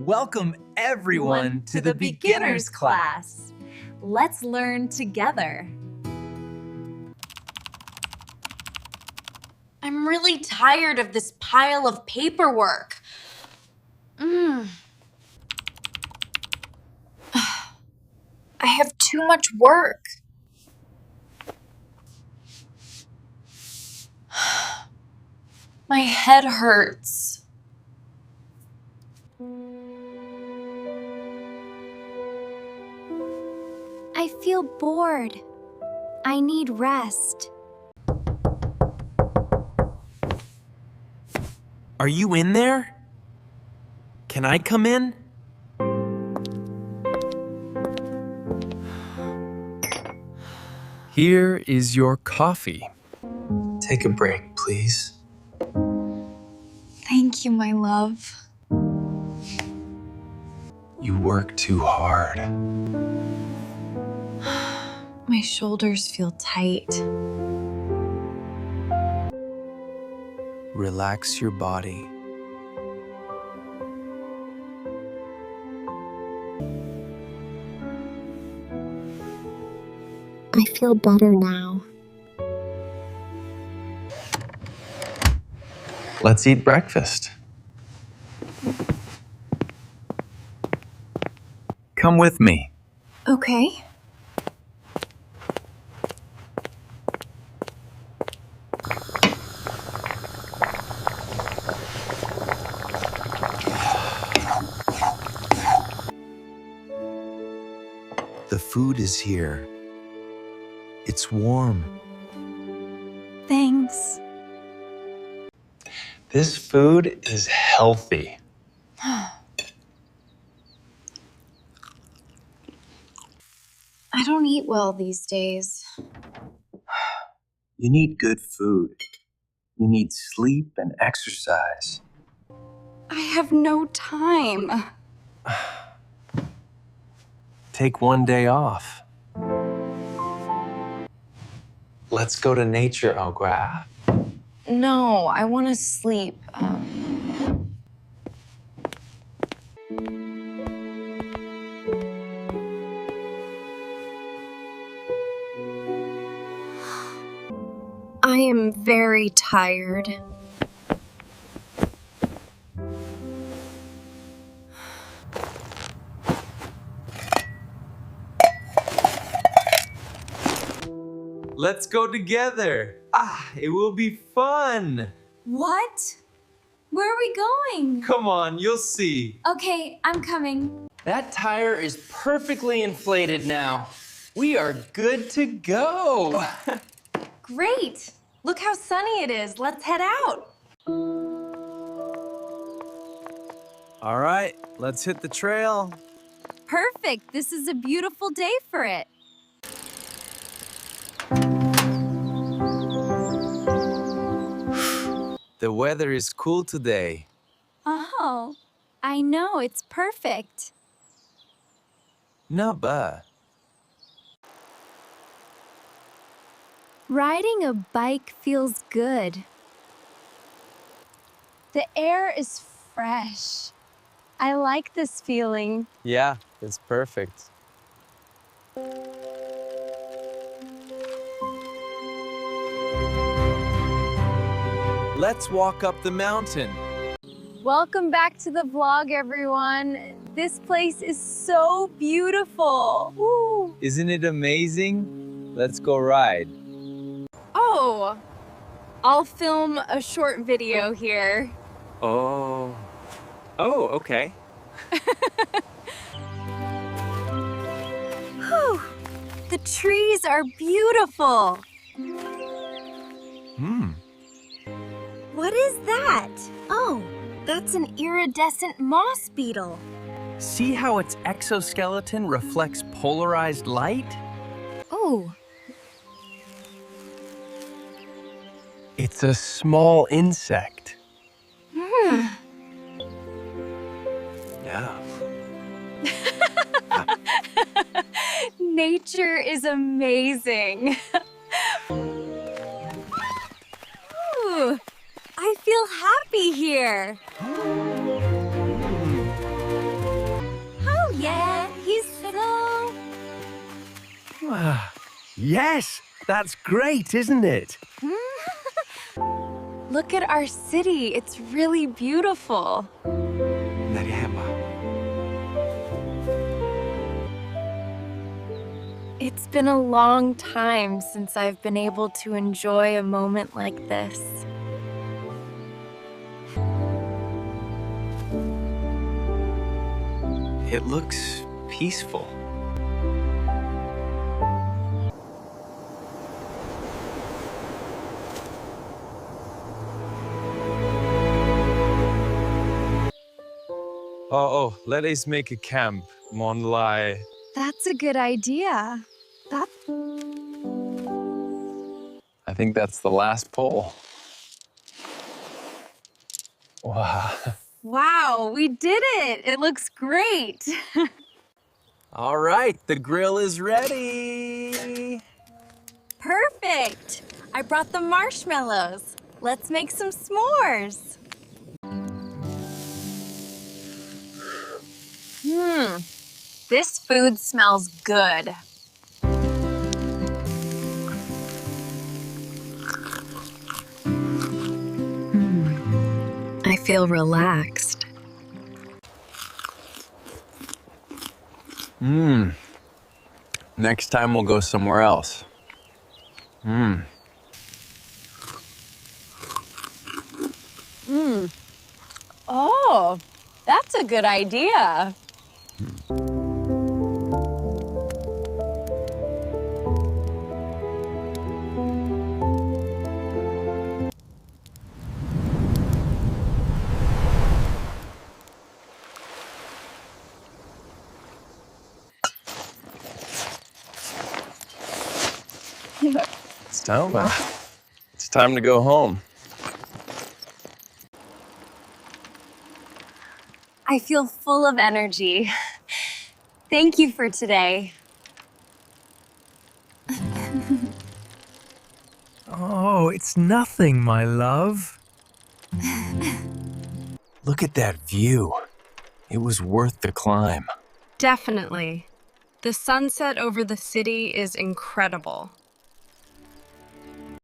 Welcome everyone to the beginner's class. Let's learn together. I'm really tired of this pile of paperwork. I have too much work. My head hurts. I feel bored. I need rest. Are you in there? Can I come in? Here is your coffee. Take a break, please. Thank you, my love. You work too hard. My shoulders feel tight. Relax your body. I feel better now. Let's eat breakfast. Come with me. Okay. The food is here. It's warm. Thanks. This food is healthy. I don't eat well these days. You need good food. You need sleep and exercise. I have no time. Take one day off. Let's go to nature, O'Graph. No, I want to sleep. I am very tired. Let's go together. It will be fun. What? Where are we going? Come on, you'll see. Okay, I'm coming. That tire is perfectly inflated now. We are good to go. Great! Look how sunny it is. Let's head out. All right, let's hit the trail. Perfect. This is a beautiful day for it. The weather is cool today. Oh, I know. It's perfect. Not bad. Riding a bike feels good. The air is fresh. I like this feeling. Yeah, it's perfect. Let's walk up the mountain. Welcome back to the vlog, everyone. This place is so beautiful. Woo. Isn't it amazing? Let's go ride. Oh, I'll film a short video here. Oh, okay. Whew. The trees are beautiful. What is that? Oh, that's an iridescent moss beetle. See how its exoskeleton reflects polarized light? Oh, It's a small insect. Yeah. Nature is amazing. Ooh, I feel happy here. Yes, that's great, isn't it? Look at our city. It's really beautiful. It's been a long time since I've been able to enjoy a moment like this. It looks peaceful. Oh, let us make a camp, Monlai. That's a good idea. I think that's the last pole. Wow. Wow, we did it! It looks great! All right, the grill is ready. Perfect! I brought the marshmallows. Let's make some s'mores. This food smells good. I feel relaxed. Next time we'll go somewhere else. Oh, that's a good idea. It's time to go home. I feel full of energy. Thank you for today. Oh, it's nothing, my love. Look at that view. It was worth the climb. Definitely. The sunset over the city is incredible.